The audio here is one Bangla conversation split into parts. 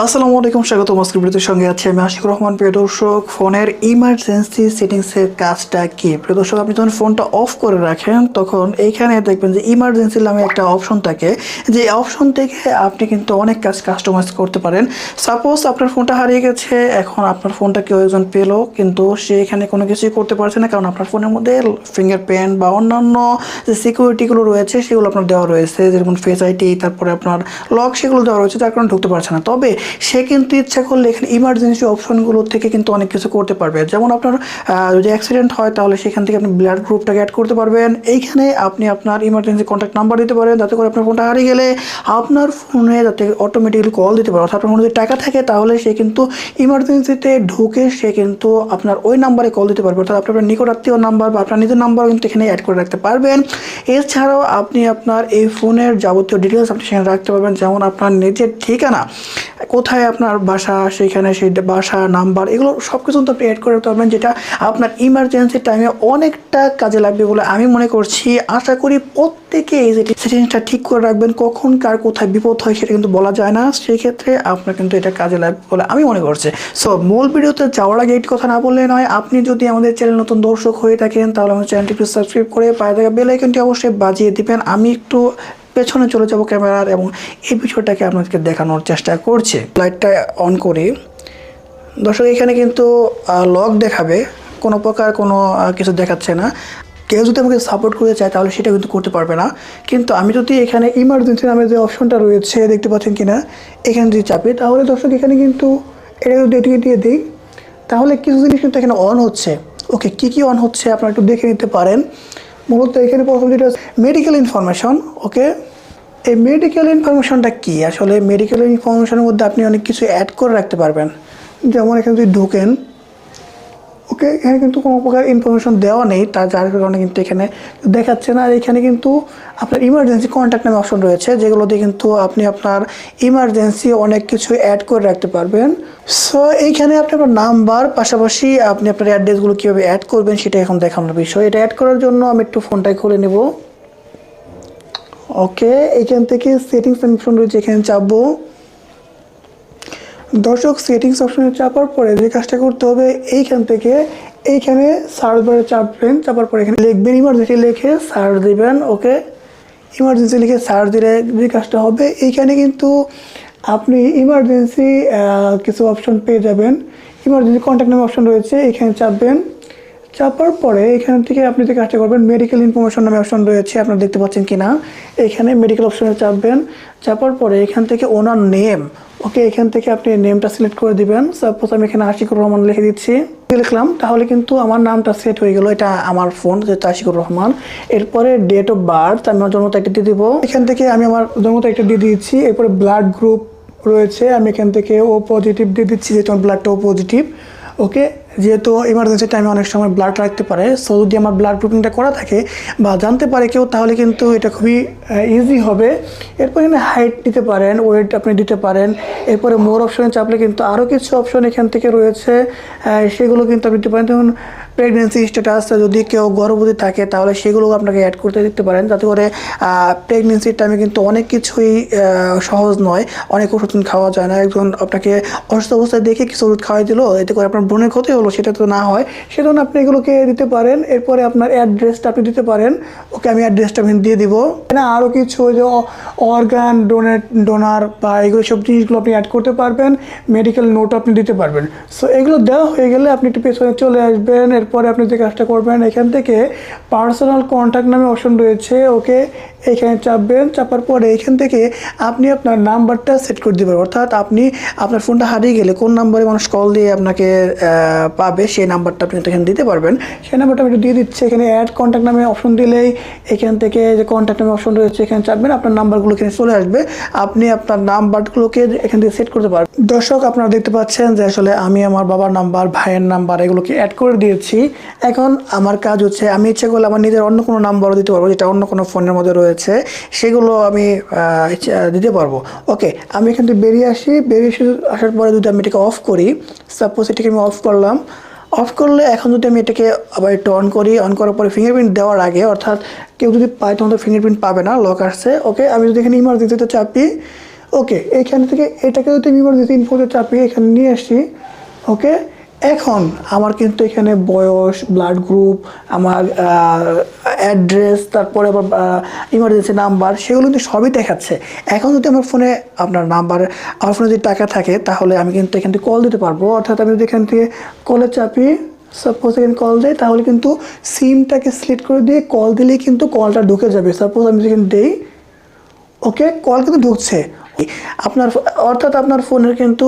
আসসালামু আলাইকুম, স্বাগত মাস্কুবিরতির সঙ্গে আছি আমি আশিকুর রহমান। প্রিয় দর্শক, ফোনের ইমার্জেন্সি সেটিংসের কাজটা কি? প্রিয় দর্শক, আপনি যখন ফোনটা অফ করে রাখেন তখন এইখানে দেখবেন যে ইমার্জেন্সি নামে একটা অপশন থাকে। যে অপশন থেকে আপনি কিন্তু অনেক কাজ কাস্টমাইজ করতে পারেন। সাপোজ আপনার ফোনটা হারিয়ে গেছে, এখন আপনার ফোনটা কেউ একজন পেলো, কিন্তু সে এখানে কোনো কিছুই করতে পারছে না, কারণ আপনার ফোনের মধ্যে ফিঙ্গারপ্রিন্ট বা অন্যান্য যে সিকিউরিটিগুলো রয়েছে সেগুলো আপনার দেওয়া রয়েছে, যেমন ফেস আইডি, তারপরে আপনার লক, সেগুলো দেওয়া রয়েছে, যার কারণে ঢুকতে পারছে না। তবে সে কিন্তু ইচ্ছা করলে এখানে ইমার্জেন্সি অপশনগুলো থেকে কিন্তু অনেক কিছু করতে পারবে। যেমন আপনার যদি অ্যাক্সিডেন্ট হয় তাহলে সেখান থেকে আপনি ব্লাড গ্রুপটাকে অ্যাড করতে পারবেন। এইখানে আপনি আপনার ইমার্জেন্সি কন্ট্যাক্ট নাম্বার দিতে পারেন, যাতে করে আপনার ফোনটা হারিয়ে গেলে আপনার ফোনে যাতে অটোমেটিক্যালি কল দিতে পারে। অর্থাৎ আপনার ফোনে যদি টাকা থাকে তাহলে সে কিন্তু ইমার্জেন্সিতে ঢুকে সে কিন্তু আপনার ওই নাম্বারে কল দিতে পারবে। অর্থাৎ আপনার নিকটাত্মীয় নাম্বার বা আপনার নিজের নাম্বার কিন্তু এখানে অ্যাড করে রাখতে পারবেন। এছাড়াও আপনি আপনার এই ফোনের যাবতীয় ডিটেলস আপনি সেখানে রাখতে পারবেন, যেমন আপনার নিজের ঠিকানা, কোথায় আপনার বাসা, সেইখানে সেই বাসা নাম্বার, এগুলো সব কিছু কিন্তু আপনি অ্যাড করে রাখতে পারবেন, যেটা আপনার ইমার্জেন্সি টাইমে অনেকটা কাজে লাগবে বলে আমি মনে করছি। আশা করি প্রত্যেকে এই সেটিংসটা ঠিক করে রাখবেন। কখন কার কোথায় বিপদ হয় সেটা কিন্তু বলা যায় না, সেই ক্ষেত্রে আপনার কিন্তু এটা কাজে লাগবে বলে আমি মনে করছি। সো মূল ভিডিওতে যাওয়ার আগে এই কথা না বললে নয়, আপনি যদি আমাদের চ্যানেল নতুন দর্শক হয়ে থাকেন তাহলে আমাদের চ্যানেলটি একটু সাবস্ক্রাইব করে পায়ে থাকা বেল আইকনটি অবশ্যই বাজিয়ে দিবেন। আমি একটু পেছনে চলে যাব ক্যামেরার এবং এই বিষয়টাকে আপনাদেরকে দেখানোর চেষ্টা করছি। লাইটটা অন করি। দর্শক, এখানে কিন্তু লক দেখাবে, কোনো প্রকার কোনো কিছু দেখাচ্ছে না। কেউ যদি আমাকে সাপোর্ট করতে চায় তাহলে সেটা কিন্তু করতে পারবে না। কিন্তু আমি যদি এখানে ইমার্জেন্সি নামে যে অপশনটা রয়েছে, দেখতে পাচ্ছেন কিনা, এখানে যদি চাপি তাহলে দর্শক এখানে কিন্তু এটা যদি দিয়ে দিই তাহলে কিছু জিনিস কিন্তু এখানে অন হচ্ছে। ওকে, কী অন হচ্ছে আপনারা একটু দেখে নিতে পারেন। মূলত এখানে প্রথম যেটা মেডিকেল ইনফরমেশন। ওকে, এই মেডিকেল ইনফরমেশনটা কি? আসলে মেডিকেল ইনফরমেশনের মধ্যে আপনি অনেক কিছু অ্যাড করে রাখতে পারবেন। যেমন এখানে যদি ঢোকেন, ওকে, এখানে কিন্তু কোনো প্রকার ইনফরমেশন দেওয়া নেই, যার কারণে কিন্তু এখানে দেখাচ্ছে না। আর এখানে কিন্তু আপনার ইমার্জেন্সি কন্ট্যাক্ট নামে অপশন রয়েছে, যেগুলো দিয়ে কিন্তু আপনি আপনার ইমার্জেন্সি অনেক কিছু অ্যাড করে রাখতে পারবেন। সো এইখানে আপনি আপনার নাম্বার পাশাপাশি আপনি আপনার অ্যাড্রেসগুলো কীভাবে অ্যাড করবেন সেটা এখন দেখানোর বিষয়। এটা অ্যাড করার জন্য আমি একটু ফোনটাই খুলে নেব। ওকে, এইখান থেকে সেটিংস অপশন রয়েছে, এখানে চাপবো। দর্শক, সেটিংস অপশনে চাপার পরে যে কাজটা করতে হবে, এইখান থেকে এইখানে সার্চ বারে চাপবেন। চাপার পরে এখানে লিখবেন ইমার্জেন্সি, লিখে সার্চ দিবেন। ওকে, ইমার্জেন্সি লিখে সার্চ দিলে যে কাজটা হবে, এইখানে কিন্তু আপনি ইমার্জেন্সি কিছু অপশন পেয়ে যাবেন। ইমার্জেন্সি কন্ট্যাক্ট নামে অপশন রয়েছে, এখানে চাপবেন। চাপার পরে এখান থেকে আপনি যে কাজটা করবেন, মেডিকেল ইনফরমেশন নামে অপশন রয়েছে, আপনারা দেখতে পাচ্ছেন কিনা, এখানে মেডিকেল অপশনে চাপবেন। চাপার পরে এখান থেকে ওনার নেম, ওকে, এখান থেকে আপনি নেমটা সিলেক্ট করে দিবেন। সাপোজ আমি এখানে আশিকুর রহমান লিখে দিচ্ছি, লিখলাম, তাহলে কিন্তু আমার নামটা সেট হয়ে গেল। এটা আমার ফোন, যেটা আশিকুর রহমান। এরপরে ডেট অফ বার্থ, আমি আমার জন্ম তারিখটা দিয়ে দিব। এখান থেকে আমি আমার জন্ম তারিখটা দিয়ে দিয়েছি। এরপরে ব্লাড গ্রুপ রয়েছে, আমি এখান থেকে ও পজিটিভ দিয়ে দিচ্ছি, যেহেতু আমার ব্লাডটা ও পজিটিভ। ওকে, যেহেতু ইমার্জেন্সি টাইমে অনেক সময় ব্লাড রাখতে পারে, সো যদি আমার ব্লাড গ্রুপিংটা করা থাকে বা জানতে পারে কেউ, তাহলে কিন্তু এটা খুবই ইজি হবে। এরপর এখানে হাইট দিতে পারেন, ওয়েট আপনি দিতে পারেন। এরপরে মোর অপশনে চাপলে কিন্তু আরও কিছু অপশন এখান থেকে রয়েছে, সেগুলো কিন্তু আপনি দিতে পারেন। যেমন প্রেগনেন্সি স্ট্যাটাস, যদি কেউ গর্ভবতী থাকে তাহলে সেগুলো আপনাকে অ্যাড করতে দিতে পারেন, যাতে করে প্রেগনেন্সির টাইমে কিন্তু অনেক কিছুই সহজ নয়, অনেক ওষুধ খাওয়া যায় না। একজন আপনাকে অসুস্থ অবস্থায় দেখে কিছু ওষুধ খাওয়াই দিল, এতে করে আপনার ব্রণের ক্ষতি হলো, সেটা তো না হয়, সেজন্য আপনি এগুলোকে দিতে পারেন। এরপরে আপনার অ্যাড্রেসটা আপনি দিতে পারেন। ওকে, আমি অ্যাড্রেসটা আমি দিয়ে দিব। না, আরও কিছু যে অর্গান ডোনার বা এগুলো সব জিনিসগুলো আপনি অ্যাড করতে পারবেন। মেডিকেল নোট আপনি দিতে পারবেন। সো এগুলো দেওয়া হয়ে গেলে আপনি একটু পেছনে চলে আসবেন। এরপরে আপনি যে কাজটা করবেন, এখান থেকে পার্সোনাল কন্ট্যাক্ট নামে অপশন রয়েছে। ওকে, এইখানে চাপবেন। চাপার পরে এখান থেকে আপনি আপনার নাম্বারটা সেট করে দেবেন। অর্থাৎ আপনি আপনার ফোনটা হারিয়ে গেলে কোন নাম্বারে মানুষ কল দিয়ে আপনাকে পাবে, সেই নাম্বারটা আপনি এখানে দিতে পারবেন। সেই নাম্বারটা আমি দিয়ে দিচ্ছি। এখানে অ্যাড কন্ট্যাক্ট নামে অপশন দিলেই এখান থেকে যে কন্ট্যাক্ট নামে অপশন রয়েছে, এখানে চাপবেন, আপনার নাম্বারগুলো এখানে চলে আসবে। আপনি আপনার নাম্বারগুলোকে এখান থেকে সেট করতে পারবেন। দর্শক, আপনারা দেখতে পাচ্ছেন যে আসলে আমি আমার বাবার নাম্বার, ভাইয়ের নাম্বার, এগুলোকে অ্যাড করে দিয়েছি। এখন আমার কাজ হচ্ছে, আমি ইচ্ছে করলে আমার নিজের অন্য কোনো নাম্বারও দিতে পারবো, যেটা অন্য কোনো ফোনের মধ্যে রয়েছে, সেগুলো আমি দিতে পারবো। ওকে, আমি এখান থেকে বেরিয়ে আসি। বেরিয়ে আসার পরে যদি আমি এটাকে অফ করি, সাপোজ এটাকে আমি অফ করলাম। অফ করলে এখন যদি আমি এটাকে আবার একটু অন করি, অন করার পরে ফিঙ্গারপ্রিন্ট দেওয়ার আগে, অর্থাৎ কেউ যদি পায় তখন তো ফিঙ্গারপ্রিন্ট পাবে না, লক আসছে। ওকে, আমি যদি এখানে ইমার্জেন্সিতে চাপি, ওকে, এখান থেকে এটাকে যদি আমি ইমার্জেন্সি ইনফোতে চাপিয়ে এখানে নিয়ে আসি। ওকে, এখন আমার কিন্তু এখানে বয়স, ব্লাড গ্রুপ, আমার অ্যাড্রেস, তারপরে আবার ইমার্জেন্সি নাম্বার, সেগুলো কিন্তু সবই দেখাচ্ছে। এখন যদি আমার ফোনে আপনার নাম্বার, আমার ফোনে যদি টাকা থাকে তাহলে আমি কিন্তু এখান থেকে কল দিতে পারবো। অর্থাৎ আমি যদি এখান থেকে কলে চাপি, সাপোজ এখানে কল দেয়, তাহলে কিন্তু সিমটাকে সিলেক্ট করে দিয়ে কল দিলেই কিন্তু কলটা ঢুকে যাবে। সাপোজ আমি যেখানে দেই, ওকে, কল কিন্তু ঢুকছে আপনার, অর্থাৎ আপনার ফোনের কিন্তু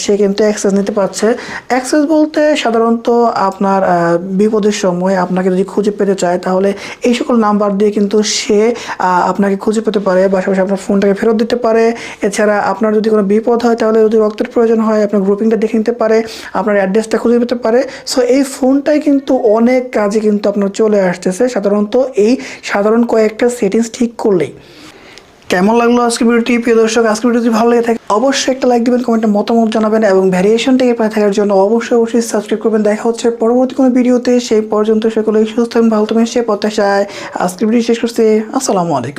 সে কিন্তু অ্যাক্সেস নিতে পারছে। অ্যাক্সেস বলতে সাধারণত আপনার বিপদের সময় আপনাকে যদি খুঁজে পেতে চায় তাহলে এই সকল নাম্বার দিয়ে কিন্তু সে আপনাকে খুঁজে পেতে পারে, পাশাপাশি আপনার ফোনটাকে ফেরত দিতে পারে। এছাড়া আপনার যদি কোনো বিপদ হয়, তাহলে যদি রক্তের প্রয়োজন হয় আপনার গ্রুপিংটা দেখে নিতে পারে, আপনার অ্যাড্রেসটা খুঁজে পেতে পারে। সো এই ফোনটাই কিন্তু অনেক কাজে কিন্তু আপনার চলে আসতেছে সাধারণত এই সাধারণ কয়েকটা সেটিংস ঠিক করলেই। কেমন লাগলো আজকের ভিডিওটি প্রিয় দর্শক? আজকের ভিডিও যদি ভালো লেগে থাকে অবশ্যই একটা লাইক দিবেন, কমেন্টে মতামত জানাবেন এবং ভ্যারিয়েশন থেকে পায়ে থাকার জন্য অবশ্যই সাবস্ক্রাইব করবেন। দেখা হচ্ছে পরবর্তী কোনো ভিডিওতে। সেই পর্যন্ত সকলেই সুস্থ এবং ভালো থাকবেন সে প্রত্যাশায় আজকের ভিডিও শেষ করছি। আসসালামু আলাইকুম।